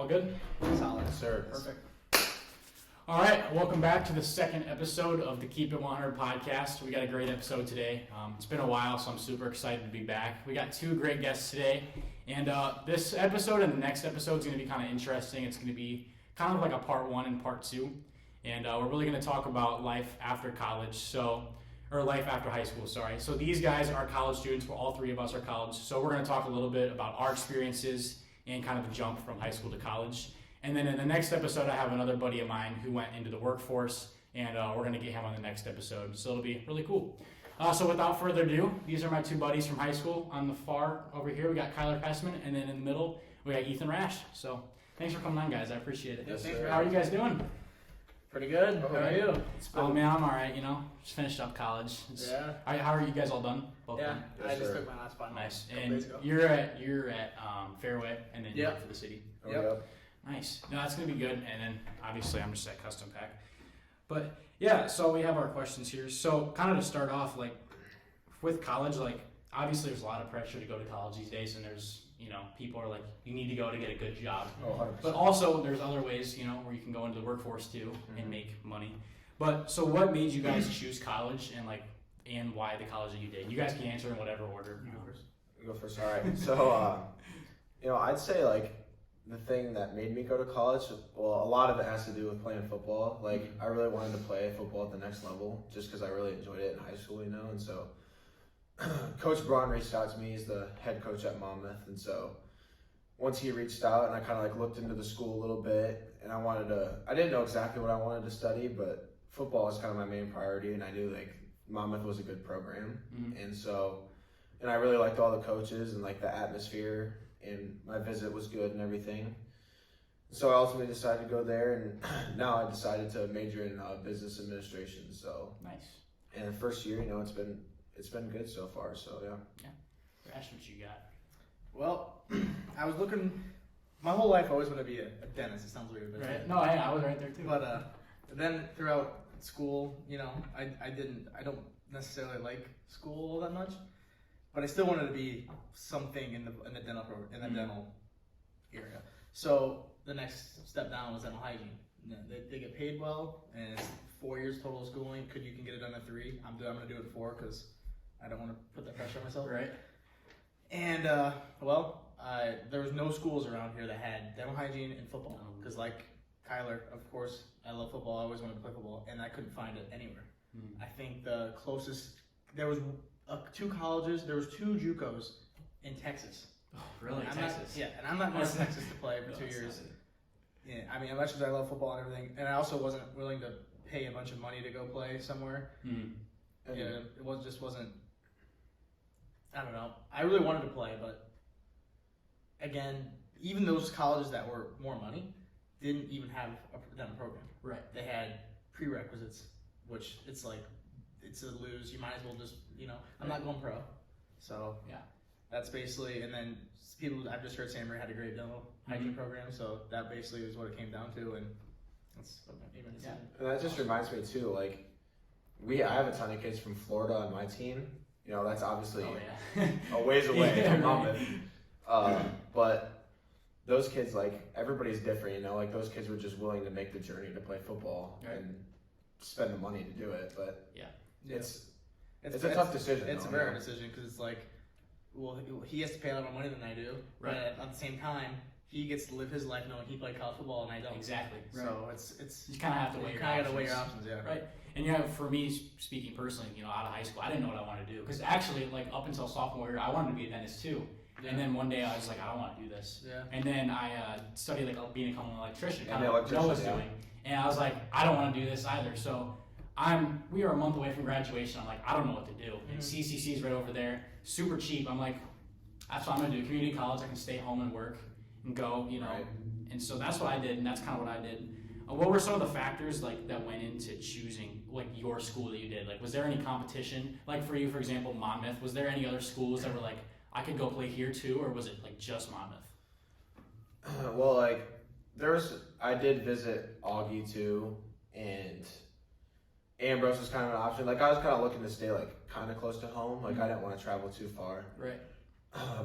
All good? Solid. Sir. Perfect. All right, welcome back to the second episode of the Keep It 100 podcast. We got a great episode today. It's been a while, so I'm super excited to be back. We got two great guests today, and this episode and the next episode is going to be kind of interesting. It's going to be kind of like a part one and part two, and we're really going to talk about life after college, or life after high school, sorry. So these guys are college students. All three of us are college, so we're going to talk a little bit about our experiences and kind of the jump from high school to college. And then in the next episode, I have another buddy of mine who went into the workforce, and we're going to get him on the next episode. So it'll be really cool. So without further ado, these are my two buddies from high school. On the far over here, we got Kyler Freshmen, and then in the middle, we got Ethan Rash. So thanks for coming on, guys. I appreciate it. Yes, sir. How are you guys doing? Pretty good. How are you? Oh, man, I'm all right. Just finished up college. How are you guys all done? Both Yeah, done? I just took my last final. Nice. A couple And days ago. you're at Fairway, and then you're up for the city. Yep. Nice. No, that's going to be good. And then, obviously, I'm just at Custom Pack. But, yeah, so we have our questions here. So, kind of to start off, with college, obviously there's a lot of pressure to go to college these days. And there's, people are like, you need to go to get a good job. Oh, 100%. But also, there's other ways, where you can go into the workforce, too, and make money. But, so what made you guys choose college and why the college that you did? You guys can answer in whatever order. You go first. All right. So, I'd say, the thing that made me go to college, well, a lot of it has to do with playing football. I really wanted to play football at the next level just because I really enjoyed it in high school, And so Coach Braun reached out to me. He's the head coach at Monmouth. And so once he reached out and I kind of looked into the school a little bit and I didn't know exactly what I wanted to study, but football is kind of my main priority. And I knew Monmouth was a good program. Mm-hmm. And I really liked all the coaches and the atmosphere. And my visit was good and everything. So I ultimately decided to go there, and now I decided to major in business administration. So nice. And the first year, it's been good so far. So yeah. Rash, what you got? Well, I was looking. My whole life, I always wanted to be a dentist. It sounds weird, but Right. No, I was right there too. But then throughout school, I don't necessarily like school all that much. But I still wanted to be something in the dental dental area. So the next step down was dental hygiene. They get paid well, and it's 4 years total schooling. You can get it done in 3. I'm going to do it in 4 because I don't want to put that pressure on myself. Right. And there was no schools around here that had dental hygiene and football. Because like Kyler, of course, I love football. I always wanted to play football, and I couldn't find it anywhere. I think the closest there was. 2 colleges. There was 2 JUCOs in Texas. Oh, really? Texas? And I'm not going to Texas to play for 2 years. Yeah, I mean, as much as I love football and everything, and I also wasn't willing to pay a bunch of money to go play somewhere. Yeah, it wasn't. I don't know. I really wanted to play, but again, even those colleges that were more money didn't even have a dental program. Right. They had prerequisites, which it's a lose. You might as well just, I'm not going pro. So, yeah, that's basically, and then I've just heard Sam Ray had a great dental hygiene program, so that basically is what it came down to, and that's what made my decision. And that just reminds me, too, I have a ton of kids from Florida on my team. That's obviously a ways away from Monmouth. But those kids, everybody's different, those kids were just willing to make the journey to play football and spend the money to do it, but it's a tough decision. It's a very decision because it's he has to pay a lot more money than I do, right? But at the same time, he gets to live his life knowing he played college football and I don't. Exactly. Right. So it's you kind of have to weigh your options. Weigh your options, yeah. Right. And for me, speaking personally, out of high school, I didn't know what I wanted to do because actually, up until sophomore year, I wanted to be a dentist too. Yeah. And then one day I was like, I don't want to do this. Yeah. And then I studied becoming an electrician, kind of what Joe was doing, and I was like, I don't want to do this either. So. We are a month away from graduation. I'm like, I don't know what to do. And CCC is right over there, super cheap. I'm like, that's what I'm gonna do. Community college, I can stay home and work and go, Right. And so that's what I did, and that's kind of what I did. What were some of the factors that went into choosing your school that you did? Was there any competition? For you, for example, Monmouth. Was there any other schools that were I could go play here too, or was it just Monmouth? Well, I did visit Augie too, and Ambrose was kind of an option. I was kind of looking to stay kind of close to home. I didn't want to travel too far. Right.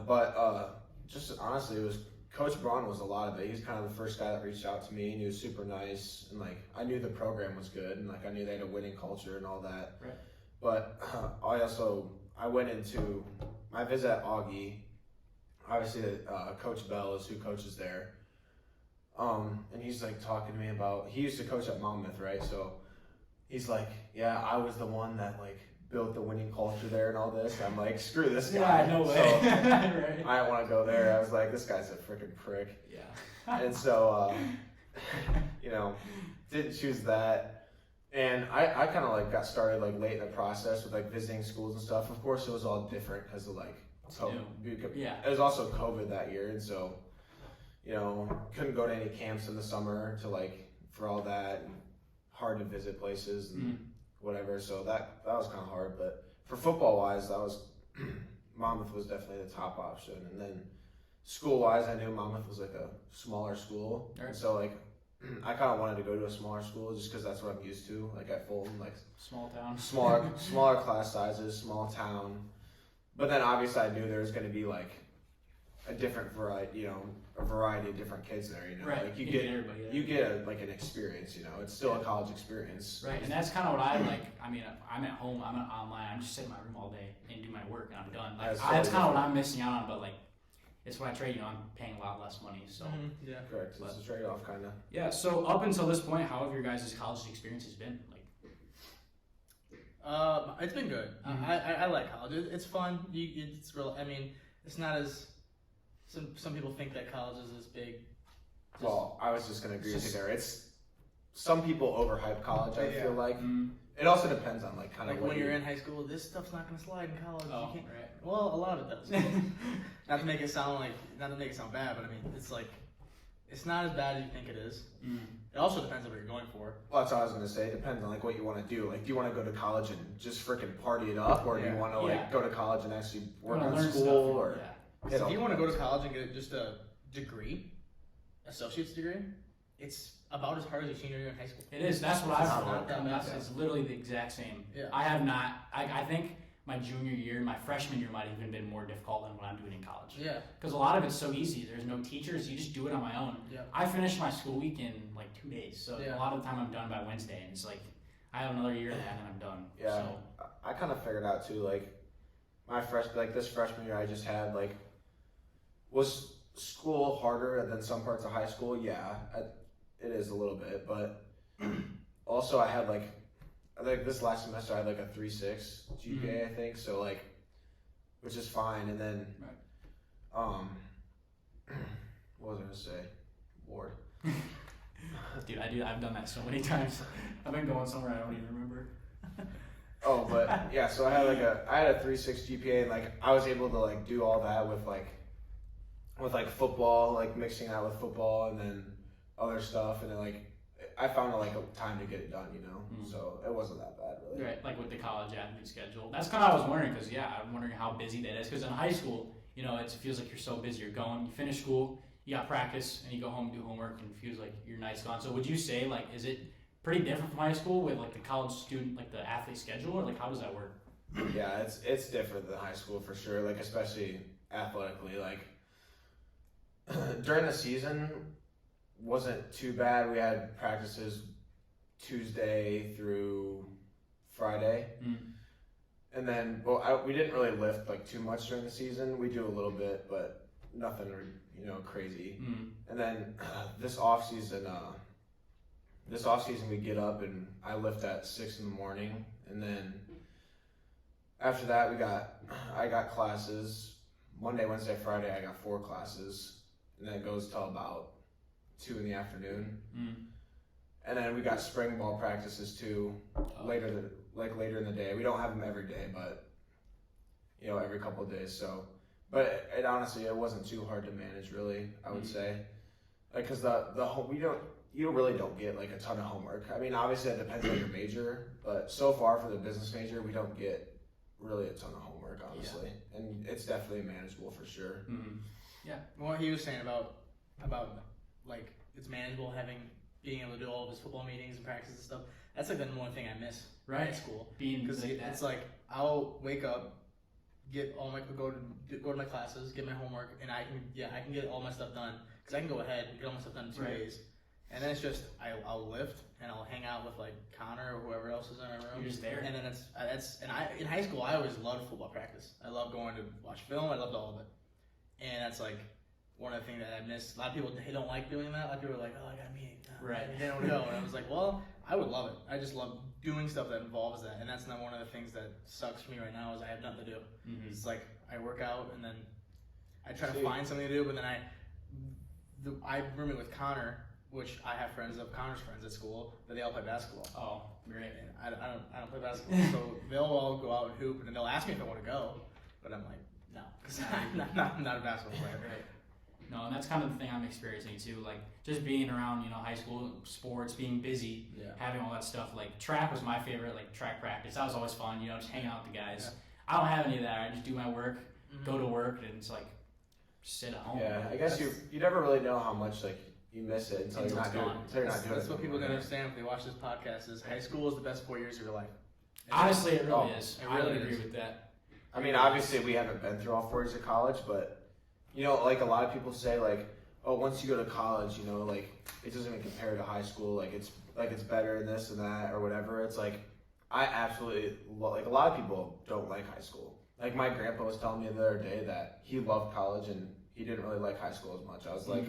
But just honestly, it was Coach Braun was a lot of it. He was kind of the first guy that reached out to me, and he was super nice. And like, I knew the program was good, and like, I knew they had a winning culture and all that. Right. But I went into my visit at Augie. Obviously, Coach Bell is who coaches there. And he's like talking to me about, he used to coach at Monmouth, right? So he's like, yeah, I was the one that like built the winning culture there and all this. I'm like, screw this guy. Yeah, no way. So right. I didn't want to go there. I was like, this guy's a freaking prick. Yeah. And so, didn't choose that. And I kind of like got started like late in the process with like visiting schools and stuff. Of course, it was all different because of like, Yeah. It was also COVID that year. And so, couldn't go to any camps in the summer to like, for all that, and hard to visit places and whatever. So that was kind of hard. But for football wise, Monmouth was definitely the top option. And then school wise, I knew Monmouth was like a smaller school. Right. And so like, I kind of wanted to go to a smaller school just because that's what I'm used to. Like at Fulton, like small town, smaller class sizes, small town. But then obviously I knew there was going to be like a different variety, a variety of different kids there. Right. Like you get like an experience. It's still a college experience. Right, and that's kind of what I like. I mean, I'm at home, I'm online, I'm just sitting in my room all day and do my work, and I'm done. Like that's kind of what I'm missing out on. But like, it's when I trade. I'm paying a lot less money. So Yeah, correct. It's a trade-off, kind of. Yeah. So up until this point, how have your guys' college experiences been? Like, it's been good. I like college. It's fun. It's real. I mean, it's not as some people think that college is this big. Well, I was just gonna agree with you there. It's some people overhype college. I feel like it also depends on like kind of when you're in high school. This stuff's not gonna slide in college. Oh, you can't. right. Well, a lot of it does. not to make it sound bad, but I mean, it's like it's not as bad as you think it is. It also depends on what you're going for. Well, that's what I was gonna say. It depends on like what you want to do. Like, do you want to go to college and just freaking party it up, or do you want to like go to college and actually work on school? Or if you want to go to college and get just a degree, associate's degree, it's about as hard as your senior year in high school. It is. That's what I've learned. It's literally the exact same. Yeah. I have not. I think my junior year, my freshman year might have even been more difficult than what I'm doing in college. Yeah. Because a lot of it's so easy. There's no teachers. You just do it on my own. Yeah. I finished my school week in like 2 days. So a lot of the time I'm done by Wednesday. And it's like, I have another year and a half and I'm done. Yeah. So. I kind of figured out too, like, this freshman year I just had, like, was school harder than some parts of high school? Yeah, it is a little bit. But also I had, like this last semester I had like a 3.6 GPA, I think. So like, which is fine. And then, what was I gonna say? Lord. Dude, I've done that so many times. I've been going somewhere I don't even remember. Oh, but yeah. So I had a 3.6 GPA, and like I was able to like do all that with football, like mixing that with football, and then other stuff, and then like. I found a time to get it done, so it wasn't that bad, really. Right, like with the college athlete schedule. That's kind of what I was wondering, because I'm wondering how busy that is. Because in high school, it feels like you're so busy. You're going, you finish school, you got practice, and you go home, do homework, and it feels like your night's gone. So would you say, like, is it pretty different from high school with like the college student, like the athlete schedule, or like how does that work? Yeah, it's different than high school for sure. Like especially athletically, like during the season. Wasn't too bad. We had practices Tuesday through Friday, and then we didn't really lift like too much during the season. We do a little bit, but nothing crazy. And then this off season we get up and I lift at 6 a.m, and then after that I got classes Monday, Wednesday, Friday. I got 4 classes, and then it goes till about 2 in the afternoon, and then we got spring ball practices too, later in the day. We don't have them every day, but every couple of days. So, but it honestly it wasn't too hard to manage, really. I would say, like, because you really don't get like a ton of homework. I mean, obviously it depends on your major, but so far for the business major, we don't get really a ton of homework, honestly, and it's definitely manageable for sure. Yeah, what he was saying about like it's manageable being able to do all of his football meetings and practices and stuff. That's like the one thing I miss in school. Because it's like I'll wake up, get all my go to my classes, get my homework, and I can get all my stuff done because I can go ahead and get all my stuff done in 2 days. And then it's just I'll lift and I'll hang out with like Connor or whoever else is in our room. You're just there. And then in high school I always loved football practice. I loved going to watch film. I loved all of it. And that's like one of the things that I miss. A lot of people they don't like doing that. A lot of people are like, oh, I got a meeting. Right. They don't go. And I was like, well, I would love it. I just love doing stuff that involves that. And that's not one of the things that sucks for me right now is I have nothing to do. Mm-hmm. It's like I work out and then I try to find something to do, but then I roommate with Connor, which I have friends of Connor's friends at school, but they all play basketball. Oh, great. And I don't play basketball, so they'll all go out and hoop, and they'll ask me if I want to go, but I'm like, no, because I'm not a basketball player. Right. No, and that's kind of the thing I'm experiencing too. Like just being around, high school sports, being busy, having all that stuff. Like track was my favorite. Like track practice, that was always fun. Just hang out with the guys. Yeah. I don't have any of that. I just do my work, go to work, and it's like sit at home. Yeah, I guess you never really know how much like you miss it until you're not doing it. That's what people don't understand if they watch this podcast is high school is the best 4 years of your life. Honestly, it really is. I really agree with that. I mean, obviously we haven't been through all 4 years of college, but like a lot of people say, like, oh, once you go to college, like it doesn't even compare to high school. Like it's better and this and that or whatever. It's like I absolutely like a lot of people don't like high school. Like my grandpa was telling me the other day that he loved college and he didn't really like high school as much. I was like,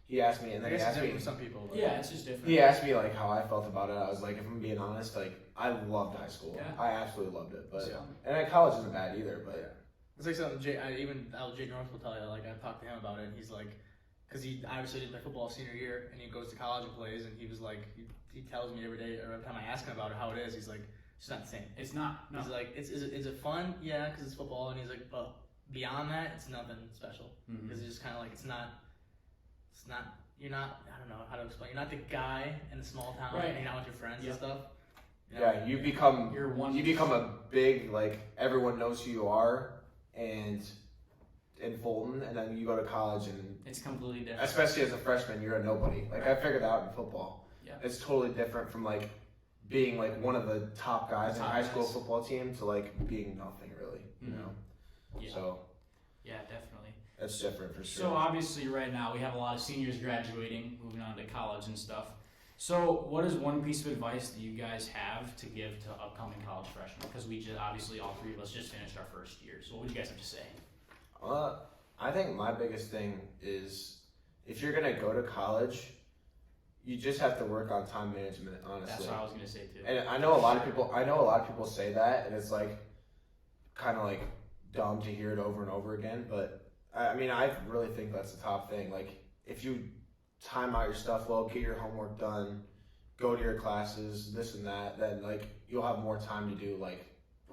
he asked me, and then he asked me. Some people. Yeah, it's just different. He asked me like how I felt about it. I was like, if I'm being honest, like I loved high school. Yeah. I absolutely loved it, but and college isn't bad either. But it's like something Jay North will tell you. Like I talked to him about it, and he's like, because he obviously did play football senior year, and he goes to college and plays, and he was like, he tells me every day or every time I ask him about it how it is, he's like, it's not the same. It's not. No. He's like, is it fun? Yeah, because it's football, and he's like, but beyond that, it's nothing special. Because it's just kind of like it's not. You're not. I don't know how to explain. You're not the guy in the small town hanging out with your friends and stuff. You become a big like everyone knows who you are and in Fulton, and then you go to college and it's completely different. Especially as a freshman, you're a nobody. Like I figured that out in football. Yeah, it's totally different from like being like one of the top guys in a high school football team to like being nothing really. You know. Yeah. So. Yeah, definitely. That's different for sure. So obviously right now we have a lot of seniors graduating, moving on to college and stuff. So what is one piece of advice that you guys have to give to upcoming college freshmen? Because we just, obviously all three of us just finished our first year. So what would you guys have to say? I think my biggest thing is if you're going to go to college, you just have to work on time management, honestly. That's what I was going to say too. And I know a lot of people say that, and it's like kind of like dumb to hear it over and over again, but I mean, I really think that's the top thing. Like, if you time out your stuff well, get your homework done, go to your classes, this and that, then like you'll have more time to do like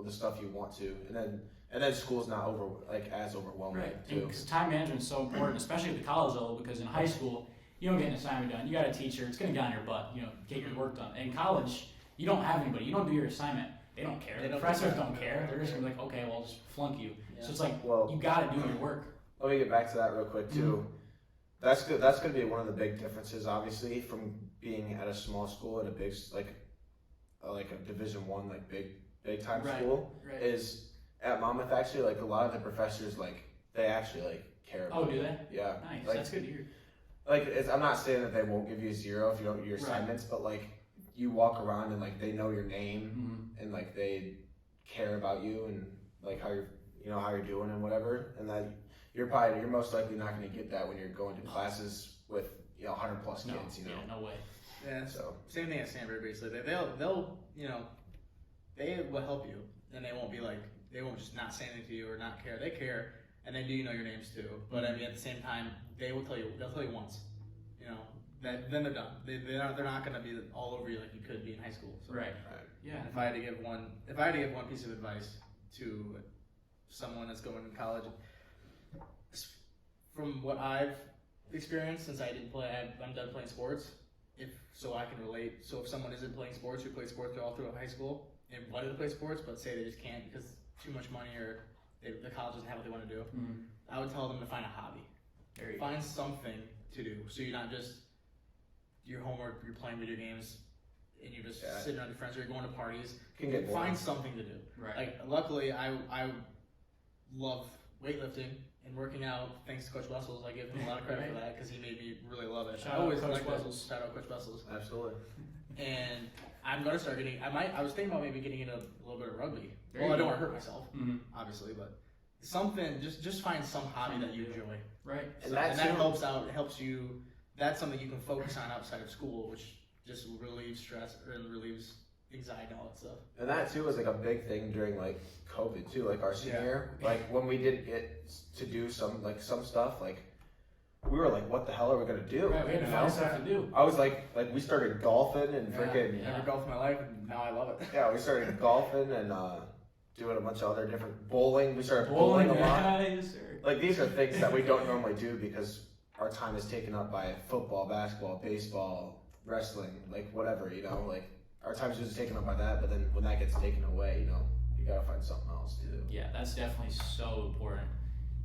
the stuff you want to, and then school's not as overwhelming too. Because time management is so important, especially at the college level. Because in high school, you don't get an assignment done. You got a teacher; it's gonna get on your butt. Get your work done. In college, you don't have anybody. You don't do your assignment. They don't care. The professors don't care. They're just gonna be like, okay, well, just flunk you. Yeah. So it's like, you gotta do your work. Let me get back to that real quick too. That's good. That's going to be one of the big differences, obviously, from being at a small school and a big like a Division I, like big time school. Right. Is at Monmouth actually like a lot of the professors like they actually like care about. Oh, do they? Yeah. Nice. Like, that's good to hear. Like I'm not saying that they won't give you a 0 if you don't do your assignments, but like you walk around and like they know your name and like they care about you and like how you're doing and whatever, and that. You're most likely not going to get that when you're going to classes with 100 plus kids. Yeah, no way. Yeah. So same thing at Stanford. Basically, they'll they will help you, and they won't just not say anything to you or not care. They care, and they do know your names too. But I mean, at the same time, they'll tell you once. Then they're done. They're not going to be all over you like you could be in high school. So, right. Yeah. If I had to give one piece of advice to someone that's going to college. From what I've experienced since I didn't play, I'm done playing sports. So I can relate. So if someone isn't playing sports, who played sports all throughout high school and wanted to play sports, but say they just can't because too much money or the college doesn't have what they want to do, I would tell them to find a hobby. Find something to do. So you're not just your homework, you're playing video games, and you're just sitting around your friends or you're going to parties. Find something to do. Right. Like luckily, love weightlifting and working out. Thanks to Coach Wessels, I give him a lot of credit for that because he made me really love it. Shout out Coach Wessels. Shout out Coach Wessels. Absolutely. And I'm gonna start getting. I was thinking about maybe getting into a little bit of rugby. There Well, you I don't go. want to hurt myself, obviously, but something. Just find some hobby that you enjoy. Right. And And that helps out. It helps you. That's something you can focus on outside of school, which just relieves stress and relieves anxiety and all that stuff. And that too was like a big thing during like COVID too, like our senior year. Like when we didn't get to do some stuff, like we were like, what the hell are we gonna do? Right, we had to find stuff to do. I was like we started golfing and freaking Never golfed in my life, and now I love it. yeah, we started golfing and doing a bunch of other different bowling. We started bowling a lot. Yes, sir. Like these are things that we don't normally do because our time is taken up by football, basketball, baseball, wrestling, like whatever, you know, like our time is just taken up by that, but then when that gets taken away, you know, you gotta find something else to do. Yeah, that's definitely so important,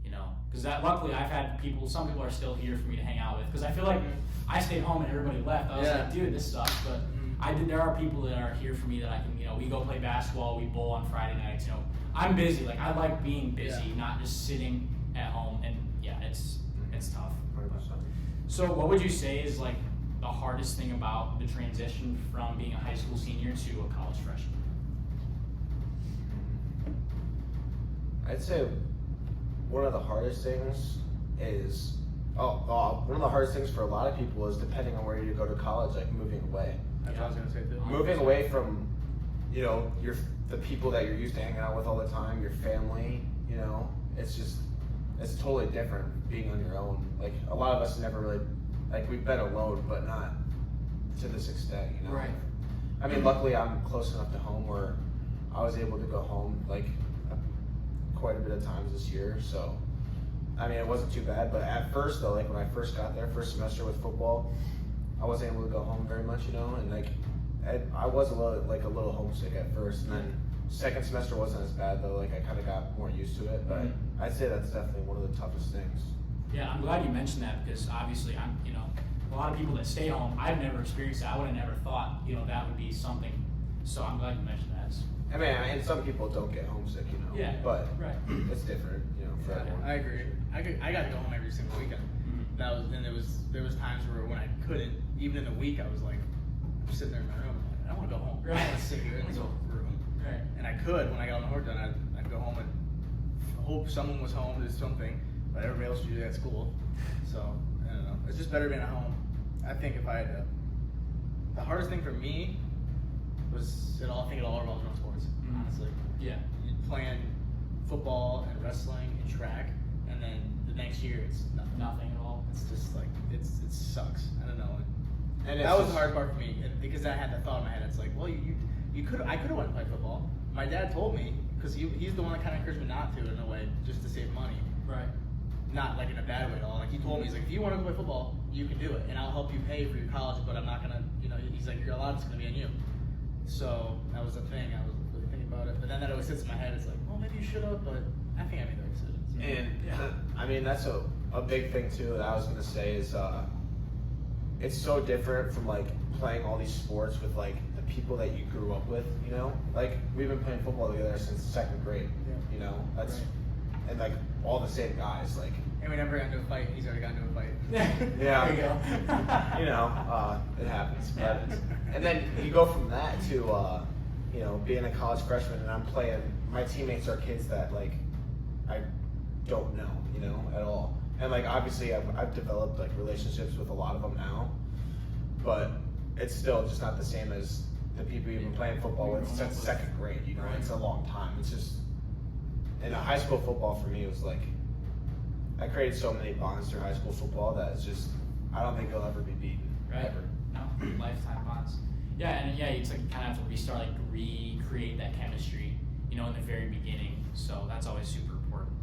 you know, because luckily I've had some people are still here for me to hang out with, because I feel like I stayed home and everybody left. I was like, dude, this sucks, but there are people that are here for me that I can, you know, we go play basketball, we bowl on Friday nights, you know, I'm busy, like I like being busy, not just sitting at home, and yeah, it's tough. 100%. So what would you say is like the hardest thing about the transition from being a high school senior to a college freshman? I'd say one of the hardest things is, one of the hardest things for a lot of people is depending on where you go to college, like moving away. That's what I was gonna say too. Moving away from, you know, the people that you're used to hanging out with all the time, your family, you know, it's totally different being on your own. Like a lot of us never really, like we've been alone, but not to this extent, you know. Right. I mean, luckily I'm close enough to home where I was able to go home like quite a bit of times this year. So, I mean, it wasn't too bad. But at first though, like when I first got there, first semester with football, I wasn't able to go home very much, you know, and like I was a little homesick at first, and then second semester wasn't as bad though. Like I kind of got more used to it, but I'd say that's definitely one of the toughest things. Yeah, I'm glad you mentioned that, because obviously a lot of people that stay home, I've never experienced that. I would have never thought, you know, that would be something. So I'm glad you mentioned that. I mean, and some people don't get homesick, you know. Yeah. But right. it's different, you know, for everyone. I agree. I got to go home every single weekend. There was times where when I couldn't, even in the week, I was like, I'm sitting there in my room, like, I don't want to go home. I want to sit here in this room. Right. And I could, when I got my work done, I'd go home and hope someone was home to do something, but everybody else was usually at school. So, I don't know. It's just better being at home. I think if I had to, the hardest thing for me was it all revolves around sports, honestly. Yeah. You're playing football and wrestling and track, and then the next year it's nothing. Nothing at all. It's just like, it sucks. I don't know. And that was the hard part for me, because I had that thought in my head. It's like, well, I could have went and played football. My dad told me, because he's the one that kind of encouraged me not to, in a way, just to save money. Right. Not like in a bad way at all. Like he told me, he's like, if you want to go play football, you can do it, and I'll help you pay for your college, but I'm not gonna, you know, he's like, a lot of it's gonna be on you. So that was the thing. I was really thinking about it, but then that always sits in my head. It's like, well, maybe you should have, but I think I made the right decision. So. And I mean, that's a big thing too that I was gonna say is it's so different from like playing all these sports with like the people that you grew up with, you know? Like we've been playing football together since second grade, you know? That's right. And like all the same guys, like. And we never got into a fight. He's already got into a fight. Yeah. There you go. You know, it happens. But, and then you go from that to, you know, being a college freshman, and I'm playing. My teammates are kids that like I don't know, you know, at all. And like obviously, I've developed like relationships with a lot of them now, but it's still just not the same as the people you've been playing football with since second grade. You know, it's a long time. It's just, in high school football for me, it was like. I created so many bonds through high school football that it's just, I don't think you'll ever be beaten. Right. Ever. No, lifetime bonds. Yeah, and yeah, it's like you kind of have to restart, like recreate that chemistry, you know, in the very beginning. So that's always super important.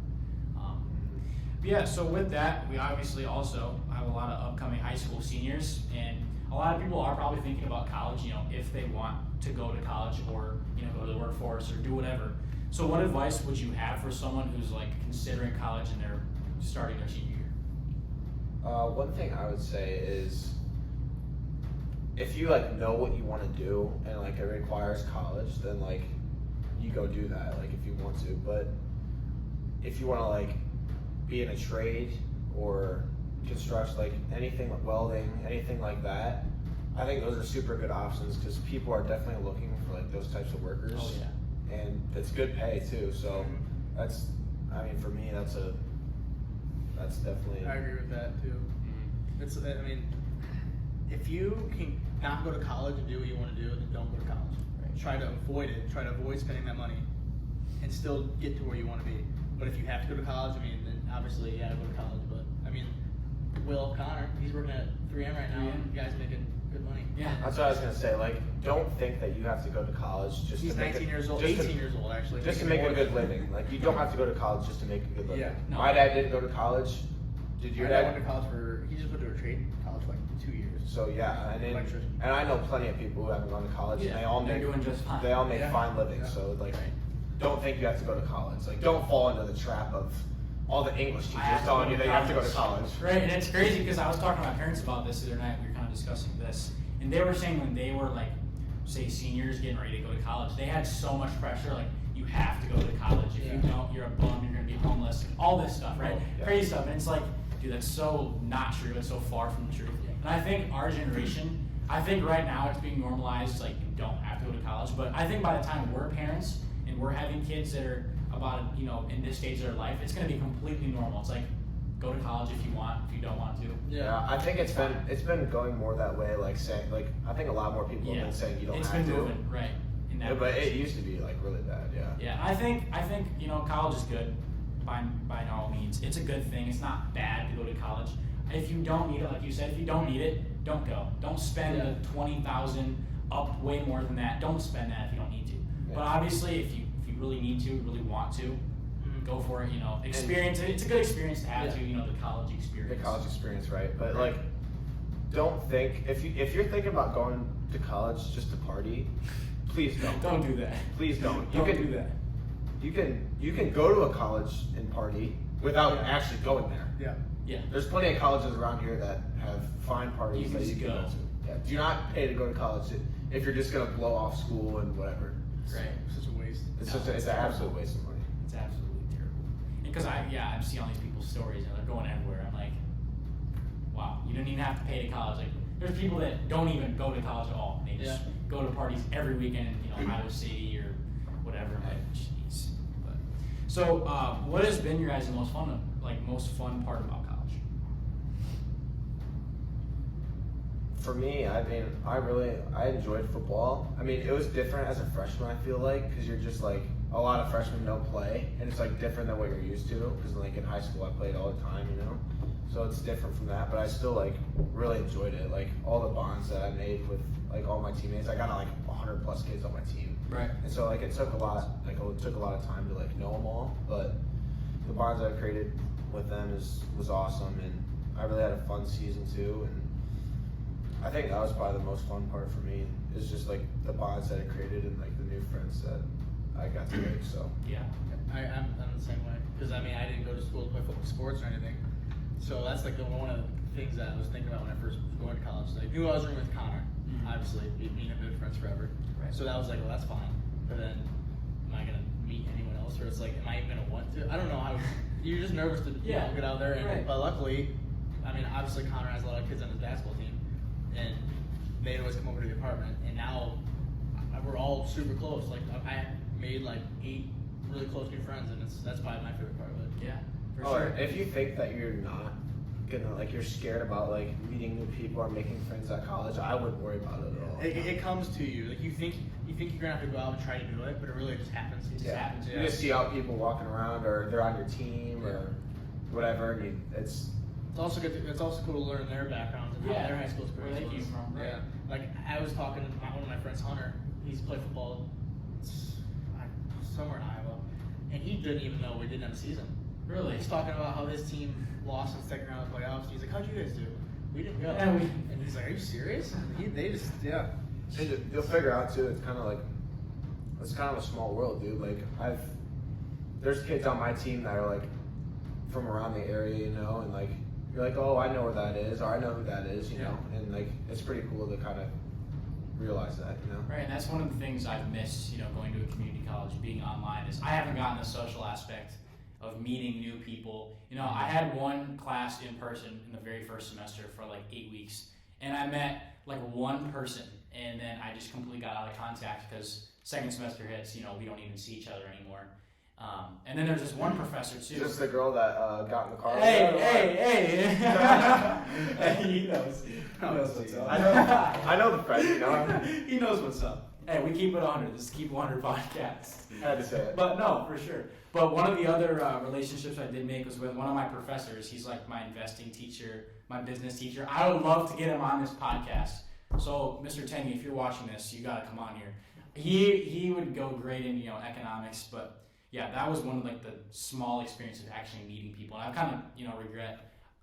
But yeah, so with that, we obviously also have a lot of upcoming high school seniors, and a lot of people are probably thinking about college, you know, if they want to go to college or, you know, go to the workforce or do whatever. So what advice would you have for someone who's like considering college and they're starting their senior year? One thing I would say is if you like know what you want to do and like it requires college, then like you go do that, like if you want to. But if you want to like be in a trade or construct like anything like welding, anything like that, I think those are super good options because people are definitely looking for like those types of workers. Oh yeah. And it's good pay too. So that's, I mean, for me, that's definitely. I agree with that too. It's, I mean, if you can not go to college and do what you want to do, then don't go to college. Right. Try to avoid it. Try to avoid spending that money, and still get to where you want to be. But if you have to go to college, I mean, then obviously, yeah, go to college. But I mean, Will Connor, he's working at 3M right now. 3M. And the guy's making good money. Yeah. That's what I was gonna say. Like, don't think that you have to go to college just He's to make 19 it, years old, just 18 to, years old actually. just to making make a more good than- living. Like, you don't have to go to college just to make a good living. Yeah. No. My dad didn't go to college. Did your My dad dad? went to college he just went to a trade college for like 2 years. So yeah, Electrician. and I know plenty of people who haven't gone to college, and they all they're make doing just fine. they all make Yeah. fine livings. Yeah. So like, Right. don't think you have to go to college. Like, don't fall into the trap of all the English I have teachers to telling go you to that you have to go to college. college. Right, and it's crazy because I was talking to my parents about this the other night. We were kind of discussing this, and they were saying when they were like, say, seniors getting ready to go to college, they had so much pressure. Like, you have to go to college. If you don't, you're a bum. You're gonna be homeless. All this stuff, right? Yeah. Crazy stuff, and it's like, dude, that's so not true. It's so far from the truth. And I think our generation, I think right now it's being normalized. Like, you don't have to go to college, but I think by the time we're parents and we're having kids that are about, in this stage of their life, it's going to be completely normal. It's like, go to college if you want, if you don't want to. Yeah, I think it's been going more that way. Like saying, like, I think a lot more people have been saying you don't It's have been to. moving, right. In that Yeah, but direction. it used to be like really bad. Yeah. Yeah, I think college is good by all means. It's a good thing. It's not bad to go to college. If you don't need it, like you said, if you don't need it, don't go. Don't spend the $20,000 up way more than that. Don't spend that if you don't need to. Yeah. But obviously, if you really need to, really want to, go for it. Experience it. It's a good experience to have too. The college experience. The college experience, right? But like, don't think if you're thinking about going to college just to party, please don't. Don't do that. Please don't. Don't do that. You can go to a college and party without actually going there. Yeah. Yeah. There's plenty of colleges around here that have fine parties You can that you just can go go. to. Yeah. Do not pay to go to college if you're just gonna blow off school and whatever. Right. Such a waste. It's No, just it's an terrible. absolute waste of money. It's absolutely terrible. Because I've seen all these people's stories and they're going everywhere. I'm like, wow, you don't even have to pay to college. Like, there's people that don't even go to college at all. They just go to parties every weekend, Iowa City or whatever. I'm like, jeez. But so, what has been your guys' most fun part about college? For me, I mean, I enjoyed football. I mean, it was different as a freshman, I feel like, because you're just like, a lot of freshmen don't play, and it's like different than what you're used to, because like in high school I played all the time, so it's different from that, but I still like really enjoyed it. Like all the bonds that I made with like all my teammates, I got like 100 plus kids on my team. Right. And so like it took a lot of time to like know them all, but the bonds I created with them was awesome, and I really had a fun season too, and I think that was probably the most fun part for me, is just like the bonds that I created and like the new friends that I got to make. So Yeah. I'm the same way, because I mean I didn't go to school to play football sports or anything, so that's like one of the things that I was thinking about when I first was going to college. Like, I knew I was rooming with Connor, obviously, being a good friends forever. Right. So that was like, well, that's fine. But then, am I gonna meet anyone else? Or it's like, am I even gonna want to? I don't know how. You're just nervous to get out there. And, But luckily, I mean, obviously Connor has a lot of kids on his basketball team, and they'd always come over to the apartment. And now we're all super close. Like, I made like 8 really close new friends, and that's probably my favorite part of it. Yeah. For oh, sure. if you think that you're not gonna like you're scared about like meeting new people or making friends at college, I wouldn't worry about it at all. It comes to you. Like you think you're gonna have to go out and try to do it, but it really just happens. It just happens. You just see out people walking around, or they're on your team, or whatever. And it's also good. It's also cool to learn their backgrounds and how their high school where experience they was. came from. Right. Yeah, like I was talking to one of my friends, Hunter. He's played football somewhere in Iowa, and he didn't even know we didn't have a season. Really? He's talking about how his team lost in the second round of the playoffs. He's like, "How'd you guys do?" We didn't go. Yeah, and he's like, "Are you serious?" And they just and you'll figure out too. It's kind of a small world, dude. Like there's kids on my team that are like from around the area, and like you're like, oh, I know where that is, or I know who that is, know, and like it's pretty cool to kind of realize that, Right, and that's one of the things I've missed, going to a community college, being online, is I haven't gotten the social aspect of meeting new people. You know, I had one class in person in the very first semester for like 8 weeks, and I met like one person, and then I just completely got out of contact because second semester hits, you know, we don't even see each other anymore. And then there's this one professor too. Just the girl that got in the car. Hey! He knows. He knows what's up. I know the friend, you know. He knows what's up. Hey, we keep it 100. This is Keep 100 podcast. I had to say it. But no, for sure. But one of the other relationships I did make was with one of my professors. He's like my investing teacher, my business teacher. I would love to get him on this podcast. So, Mr. Tenny, if you're watching this, you got to come on here. He would go great in, you know, economics, but yeah, that was one of like the small experiences of actually meeting people. And I kind of, you know,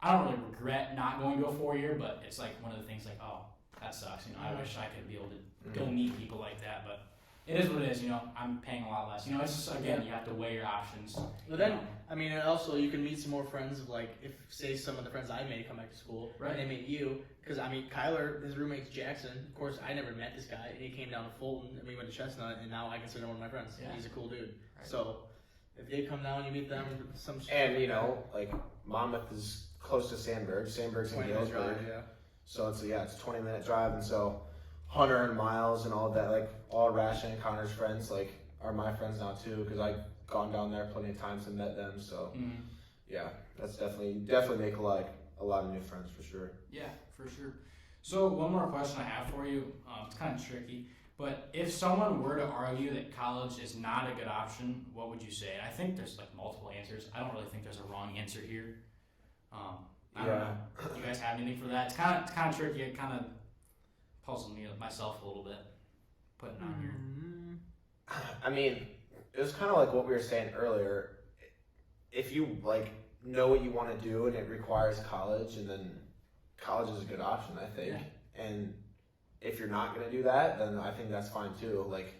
I don't really regret not going to a 4-year, but it's like one of the things like, oh, that sucks. You know, I wish I could be able to go meet people like that, but it is what it is. You know, I'm paying a lot less. You know, it's just, again, you have to weigh your options. But then, I mean, also you can meet some more friends of like, if say some of the friends I made come back to school, Right. and they meet you, because I mean, Kyler, his roommate's Jackson. Of course, I never met this guy. He came down to Fulton, and we went to Chestnut, and now I consider him one of my friends. Yeah. He's a cool dude. Right. So, if they come down, you meet them, some. And you know, like Monmouth is close to Sandburg. Sandburg's in 20 minutes Galesburg, drive, yeah. so it's it's a 20-minute drive, and so Hunter and Miles and all that, like all Ration and Connor's friends, like are my friends now too, because I've gone down there plenty of times and met them. So yeah, that's definitely make a lot of new friends for sure. Yeah, for sure. So one more question I have for you. It's kind of tricky, but if someone were to argue that college is not a good option, what would you say? I think there's like multiple answers. I don't really think there's a wrong answer here. I don't know. Do you guys have anything for that? It's kind of tricky. It kind of puzzled me myself a little bit putting it on here. I mean, it was kind of like what we were saying earlier. If you like know what you want to do and it requires college, and then college is a good option, I think. Yeah. And if you're not going to do that, then I think that's fine too. Like,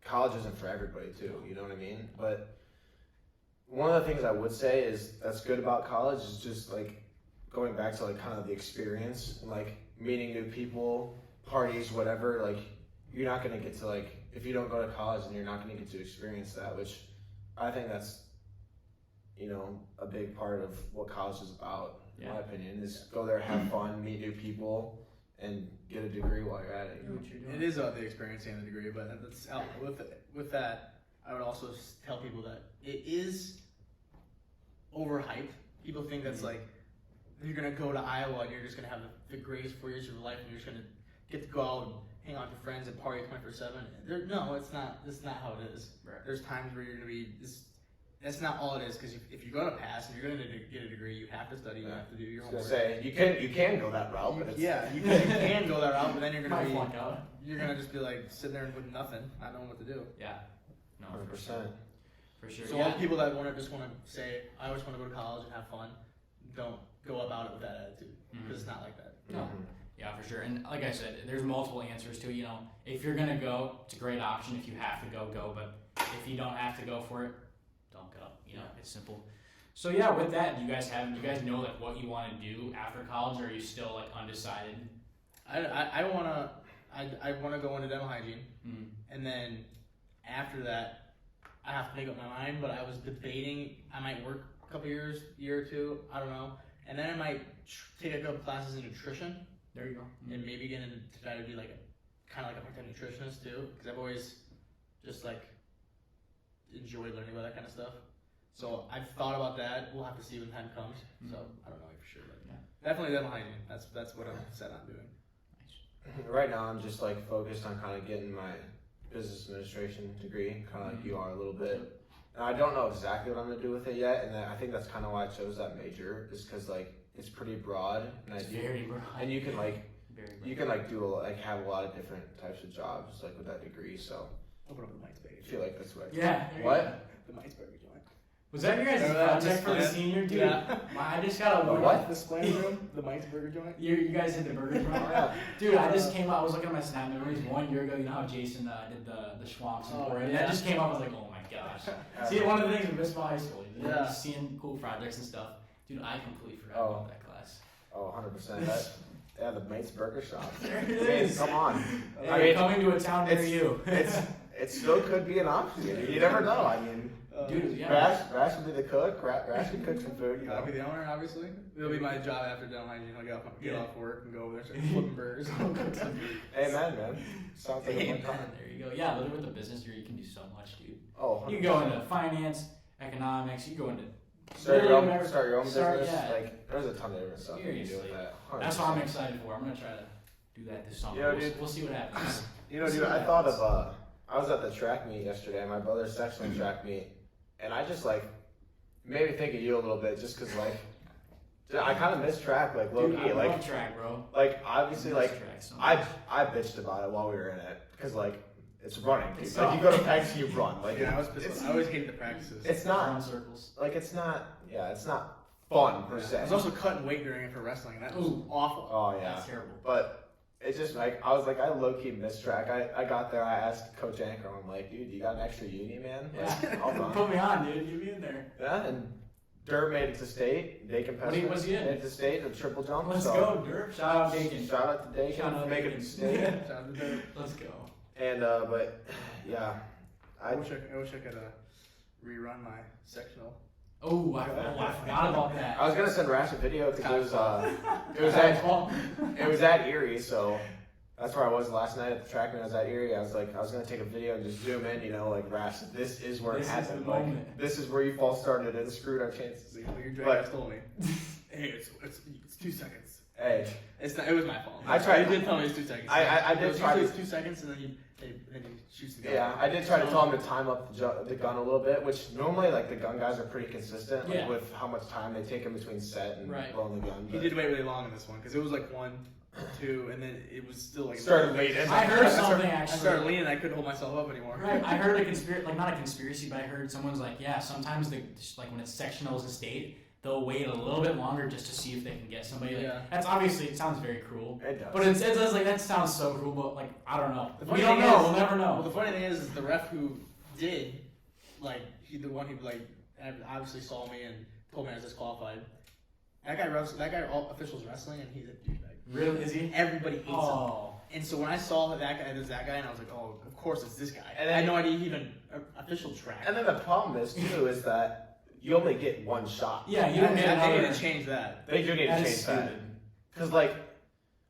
college isn't for everybody too, you know what I mean? But one of the things I would say is that's good about college is just like going back to like kind of the experience and like meeting new people, parties, whatever. Like, you're not going to get to like, if you don't go to college, then you're not going to get to experience that, which I think that's, you know, a big part of what college is about, in my opinion, is go there, have fun, meet new people, and get a degree while you're at it. Do what you're doing. It is the experience and the degree, but that's, with that, I would also tell people that it is overhyped. People think that's like, you're gonna go to Iowa and you're just gonna have the greatest 4 years of your life, and you're just gonna get to go out and hang out with your friends and party 24/7. No, it's not. That's not how it is. Right. There's times where you're gonna be. That's not all it is. Because if you're gonna pass and you're gonna get a degree, you have to study. You have to do your I was homework. gonna say you can go that route, but it's, You can go that route, but then you're gonna Might be. flunk out. You're gonna just be like sitting there with nothing, not knowing what to do. Yeah. No, 100%. for sure. So all the people that want to say, I always want to go to college and have fun, don't go about it with that attitude, because it's not like that. No. Yeah, for sure. And like I said, there's multiple answers to it. You know, if you're gonna go, it's a great option. If you have to go, go. But if you don't have to go for it, don't go. You know, it's simple. So yeah, with that, do you guys know like what you want to do after college, or are you still like undecided? I wanna go into dental hygiene, and then after that, I have to make up my mind. But I was debating I might work a couple year or two, I don't know, and then I might take a couple classes in nutrition. There you go. And maybe get into try to be like kind of like a part-time nutritionist too, because I've always just like enjoyed learning about that kind of stuff. So I've thought about that. We'll have to see when the time comes. So I don't know for sure, but definitely dental hygiene. That's what I'm set on doing. Right now, I'm just like focused on kind of getting my business administration degree, kind of like you are a little bit. And I don't know exactly what I'm gonna do with it yet, and I think that's kind of why I chose that major, is because like it's pretty broad, and It's very broad. and you can like Very broad. you can like have a lot of different types of jobs like with that degree. So Open up the Mike's I Burger. feel like that's what. Yeah. What? The Mike's Burger joint. Was that your guys' Remember that project for the display? senior, dude? Yeah. I just got a The what? The Splendid Room. The Mike's Burger joint. You guys did the burger joint? Yeah. Dude, I just came out. I was looking at my Snap memories 1 year ago. You know how Jason did the Schwamps and Oh, and yeah. that just came out. I was like, oh my gosh. See, one of the things with Bismarck High School, you know, Yeah. just seeing cool projects and stuff. Dude, I completely forgot Oh. about that class. Oh, 100%. Yeah, the Mate's Burger Shop. There it Man, is. come on. Hey, coming to a town near it's- you. It still could be an option. You never know. I mean, Dude, yeah. Rash would be the cook. Rash can cook some food. I'll be the owner, obviously. It'll be my job after dental hygiene. I'll get off work and go over there, start flipping burgers. Amen, man. Sounds like a fun time. There you go. Yeah, literally with the business degree, you can do so much, dude. Oh, 100%. You can go into finance, economics. You go into Start your own business. Yeah. Like, there's a ton of different stuff you can do with that. 100%. That's what I'm excited for. I'm gonna try to do that this summer. Yeah, dude. We'll see what happens. Dude, I thought of I was at the track meet yesterday, my brother's sectional track meet, and I just like made me think of you a little bit, just cause like I kind of miss track, like low Dude, key, I like love track, bro. like obviously like So I bitched about it while we were in it, cause like it's running, dude. It's Like you go to practice, you run, like Yeah, I always hated the practices. it's not Run circles. like it's not fun per se. I was also cutting weight during it for wrestling, and that was awful. Oh yeah, That's terrible. but. It's just like, I was like, I low-key missed track. I got there, I asked Coach Anchor, I'm like, dude, you got an extra uni, man? Like, Yeah. I'll run. Put me on, dude. Get me in there. Yeah, and Dirt made it to state. Dakin Pestman was he in? made it to state, a triple jump. Let's so go, Derp. Shout out Dakin. Shout out to Dakin Shout out for making it Dakin. to state. Shout out to Dirt. Let's go. And, but, yeah. I wish I could rerun my sectional. Oh, I forgot about that. I was gonna send Rash a video because it was at Erie, so that's where I was last night at the track meet. I was at Erie. I was gonna take a video and just zoom in, like Rash, this is where it happened. Like, this is where you fall started and screwed our chances. Your drag told me. Hey, it's 2 seconds. Hey, It was my fault. I tried. You did tell me it's 2 seconds. I did try usually to. it's 2 seconds, and then he shoots the gun. Yeah, I did try to tell him to time up the gun a little bit, which normally like the gun guys are pretty consistent like, Yeah. with how much time they take in between set and Right. blowing the gun. He did wait really long in this one because it was like 1, 2, and then it was still like Started late. I heard something I actually. started leaning. I couldn't hold myself up anymore. Right, I heard a conspiracy, like not a conspiracy, but I heard someone's like, yeah, sometimes like when it's sectionals in state, they'll wait a little bit longer just to see if they can get somebody. Like, Yeah. That's obviously, it sounds very cruel. It does. But it does like, that sounds so cruel, but like, I don't know. The We funny don't thing know, is- we'll never Well, know. the funny thing is the ref who did, like, the one who like obviously saw me and told me I was disqualified. That guy, all officials wrestling, and he's a douchebag. Really, is he? Everybody hates him. Oh. And so when I saw that guy, there's that guy, and I was like, oh, of course it's this guy. And I had then- no idea he even official track. And then the problem is too is that you only get one shot. Yeah, you don't get They need another. to change that. They do need to That is change that. stupid. Because like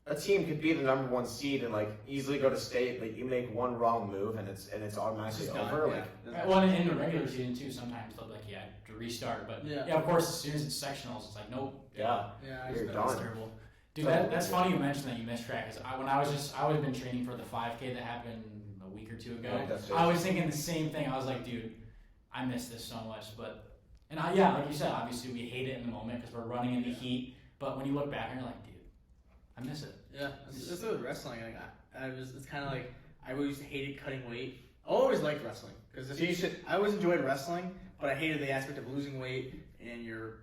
a team could be the number 1 seed and like easily go to state, but you make one wrong move and it's automatically It's done, over. yeah. Like Well, in the regular season too, sometimes they'll be like, yeah, to restart. But Yeah. yeah, of course, as soon as it's sectionals, it's like, nope. yeah, Yeah, you're That's done. terrible. Dude, that's funny you mentioned that you missed track. Cause I was been training for the 5K that happened a week or two ago. Yeah, that's it. I was thinking the same thing. I was like, dude, I miss this so much. And like you said, obviously we hate it in the moment because we're running in the heat. But when you look back and you're like, dude, I miss it. Yeah, that's with wrestling. Like, it's kind of like I always hated cutting weight. I always liked wrestling because I always enjoyed wrestling, but I hated the aspect of losing weight and your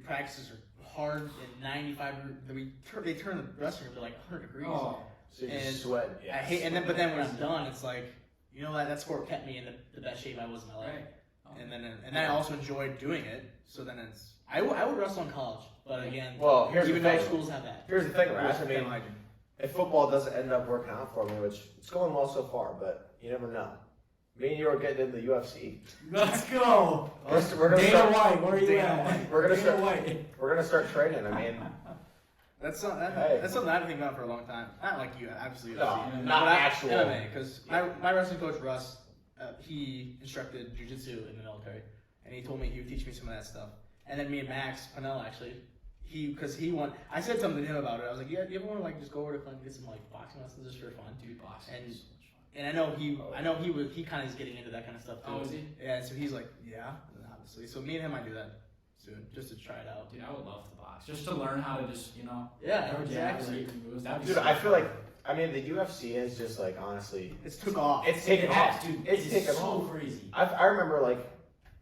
practices are hard and 95. They turn the wrestling to like 100 degrees. Oh, So you And just sweat. I hate, but then when I'm done, it's like that sport kept me in the best shape I was in my life. right. Oh. And then I also enjoyed doing it. So then I would wrestle in college, but again, Well, here's even the though thing. schools have that. Here's the thing, Rash. I Dental mean, hygiene. if football doesn't end up working out for me, which it's going well so far, but you never know. Me and you are getting into the UFC. Let's go. We're gonna Dana start. White, where are you Dana at? White. We're gonna Dana start. White. We're gonna start training. I mean, That's something Hey. that's something I've been thinking about for a long time. Not like you, obviously. No, UFC, not but actual. MMA, because my wrestling coach Russ, he instructed jiu-jitsu in the military, and he told me he would teach me some of that stuff. And then me and Max Pennell actually, I said something to him about it. I was like, yeah, you ever want to like just go over to Clinton and get some like boxing lessons just for fun? Dude, boxing And- is so much fun. And I know he kind of is getting into that kind of stuff too. Oh, is he? Yeah, so he's like, yeah, obviously. So me and him might do that soon, just to try it out. Dude, I would love to box. Just to learn how to just, Yeah, throw jabs, exactly. or moves. That'd be dude, so I feel fun. like the UFC is just like honestly, It's took off. it's taken off. Dude, It's taken so off. crazy. I remember like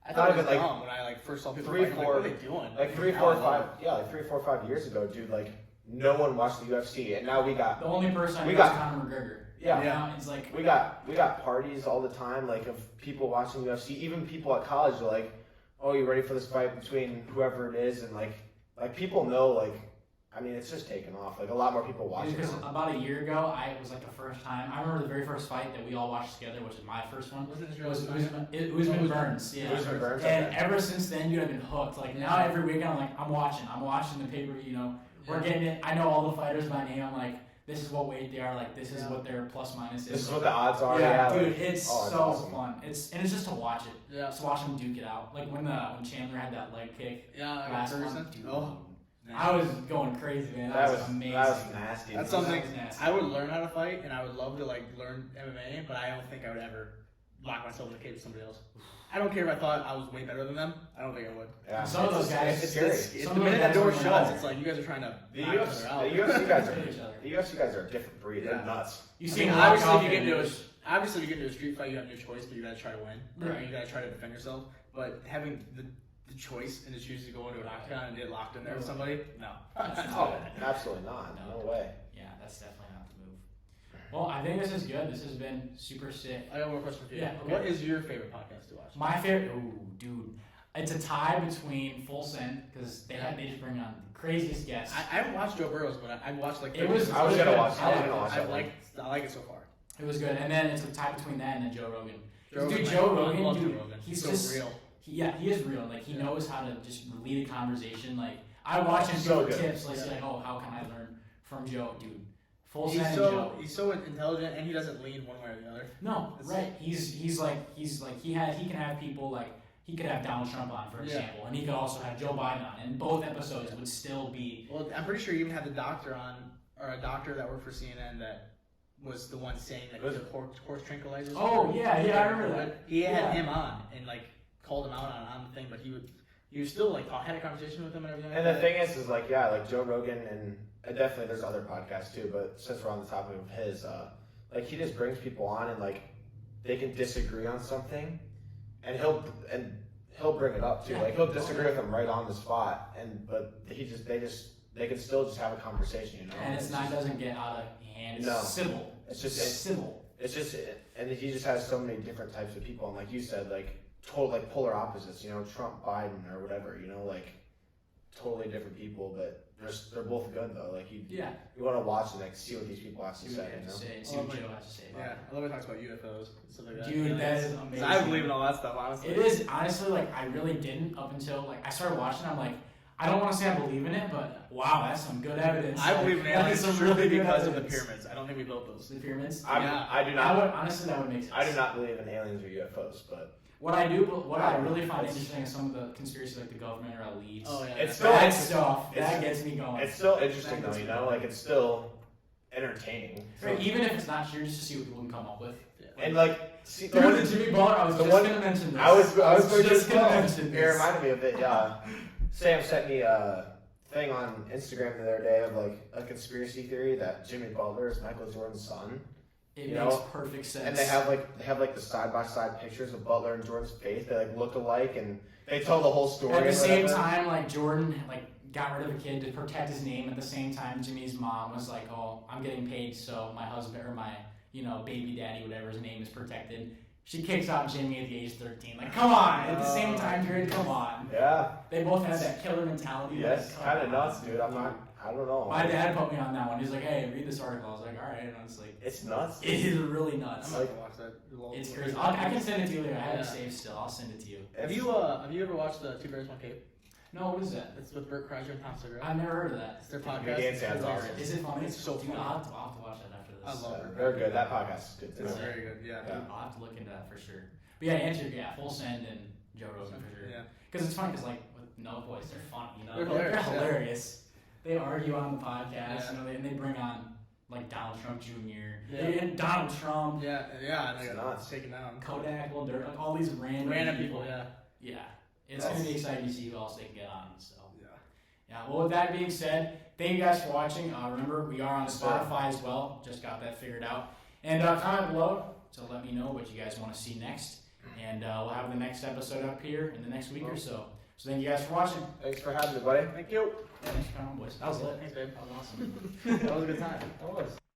I thought it was not even, like, dumb when I like first saw people 3, fighting. I'm 4 like, what are they doing? like 3, 4, 5, yeah, like 3, 4, 5 years ago, dude. Like no one watched the UFC, and now we got The only person I We know got- is Conor McGregor. yeah. You know, it's like, We got parties all the time, like of people watching UFC. Even people at college are like, "Oh, you ready for this fight between whoever it is?" And like people know like I mean, it's just taken off. Like a lot more people watch it. Because about a year ago, it was like the first time. I remember the very first fight that we all watched together, which was my first one. Was it Usman Burns. Yeah. Usman Burns. And Okay. ever since then, dude, I've been hooked. Like now, every weekend, I'm like, I'm watching the pay-per-view. You know, we're getting it. I know all the fighters by name. I'm like, this is what weight they are. Like this is what their plus minus is. This is what the odds are. Yeah, dude, like, it's so awesome. fun. It's just to watch it. Yeah. Just watch them duke it out. Like when Chandler had that leg kick. Yeah, last Ferguson. one. Dude, Oh. I was going crazy, man. That was amazing. That was nasty. That's something That was nasty. I would learn how to fight, and I would love to like learn MMA, but I don't think I would ever lock myself in a cage with somebody else. I don't care if I thought I was way better than them. I don't think I would. Yeah. Some of those guys, It's scary. It's Some the of those minute that guys door are shuts, nuts. it's like you guys are trying to The knock each other out. UFC guys are Each other. the UFC guys are a different breed. They're Yeah. nuts. You I see mean, them walk obviously, off if you and get into just- obviously, if you get into a street fight, you have no choice, but you gotta try to win. Right. You gotta try to defend yourself. But having the choice and to choose to go into an octagon and get locked in there with somebody, no. Oh, absolutely not. No way. Yeah, that's definitely not the move. Well, I think this is good. This has been super sick. I got one more question for you. Yeah, okay. What is your favorite podcast to watch? My favorite, dude, it's a tie between Full Send because they just bring on the craziest guests. I haven't watched Joe Burrow's, but I watched like. It was- I was good. gonna watch. I was Yeah. gonna watch I that. like it so far. It was good, and then it's a tie between that and then Joe Rogan. Rogan, Joe I Rogan, love dude, Joe Rogan. he's so just real. He is real. Like he knows how to just lead a conversation. Like I watch him So give good. tips. Like, like, oh, how can I learn from Joe, dude? Full He's Send so Joe. he's so intelligent, and he doesn't lean one way or the other. No, right. He's like he can have people like he could have Donald Trump on, for Yeah. example, and he could also have Joe Biden on, and both episodes would still be. Well, I'm pretty sure you even had the doctor on, or a doctor that worked for CNN that was the one saying that he took horse tranquilizers. Oh yeah, I remember that. He had Yeah. him on and like called him out on the thing, but he was still like had a conversation with him and everything. And the thing is like, yeah, like Joe Rogan and definitely there's other podcasts too, but since we're on the topic of his, like he just brings people on and like they can disagree on something, and he'll bring it up too. Like he'll disagree with them right on the spot, but they can still just have a conversation, you know. And doesn't get out of hand. It's No. civil. It's just civil. It's just, and he just has so many different types of people, and like you said, like total like polar opposites. You know, Trump, Biden, or whatever. You know, like totally different people, but they're both good though. Like you want to watch and like see what these people have to See say. what they You have know. to say. See what Joe has to say. About Yeah, it. I love when he talks about UFOs and stuff like that. Dude, that is 'Cause amazing. I believe in all that stuff, honestly. It is honestly like I really didn't up until like I started watching. I'm like, I don't want to say I believe in it, but wow, that's some good evidence. I believe in aliens That's some strictly good because of the evidence. pyramids. I don't think we built those. The pyramids. I do That not. would honestly that would make sense. I do not believe in aliens or UFOs, but What I really find interesting is some of the conspiracies like the government or elites. Oh yeah. It's That still- stuff it's- that gets me going. it's still interesting though. You know, like it's still entertaining. Right, even if it's not true, just to see what people can come up with. And like, see, the Dude, one, the Jimmy Butler, I was the just one- gonna mention this. I was going just to gonna mention It this. reminded me of it. Yeah, Sam sent me a thing on Instagram the other day of like a conspiracy theory that Jimmy Butler is Michael Jordan's son, It you makes know, perfect sense. and they have like the side by side pictures of Butler and Jordan's face. They like look alike, and they tell the whole story. At the and same whatever. time, like Jordan, like got rid of a kid to protect his name. At the same time, Jimmy's mom was like, "Oh, I'm getting paid, so my husband or my baby daddy, whatever his name is, protected." She kicks out Jimmy at the age of 13. Like, come on! At the same time period, come on. Yeah. They both have that killer mentality. Yes. Like, come Kind of on. nuts, dude. I don't know. My dad put me on that one. He's like, "Hey, read this article." I was like, "All right." And I was like, It's nuts. "It is really I'm nuts. not gonna watch that. It's crazy." I can send it to you later. I have it saved still. I'll send it to you. Have you ever watched the Two Bears One Cave? No, what is that? It's with Burt Kreischer and Tom Segura. I've never heard of that. It's their Yeah, podcast. it's It's awesome. hilarious. Is it funny? It's so Dude, funny. I'll have to watch that after this. I love it. They're good. That podcast is good too. It's very good. Yeah. Yeah. I'll have to look into that for sure. But yeah, Full Send and Joe Rogan for sure. Yeah. Because it's funny because like with No Voice, they're funny, They're They're hilarious, yeah. hilarious. They argue on the podcast, Yeah. and they bring on like Donald Trump Jr. Yeah. And Donald Trump, Yeah. And they It's got nuts. taken down. Kodak, Lil Durk, like all these random people. Yeah. Yeah, it's gonna be exciting to see who else they can get on. So. Yeah. Yeah, well, with that being said, thank you guys for watching. Remember, we are on Yes, sir. Spotify as well. Just got that figured out. And comment below to let me know what you guys want to see next. And we'll have the next episode up here in the next week or so. So thank you guys for watching. Thanks for having me, buddy. Thank you. Thanks for coming, boys. That was lit. Thanks, babe. That was awesome. That was a good time. That was.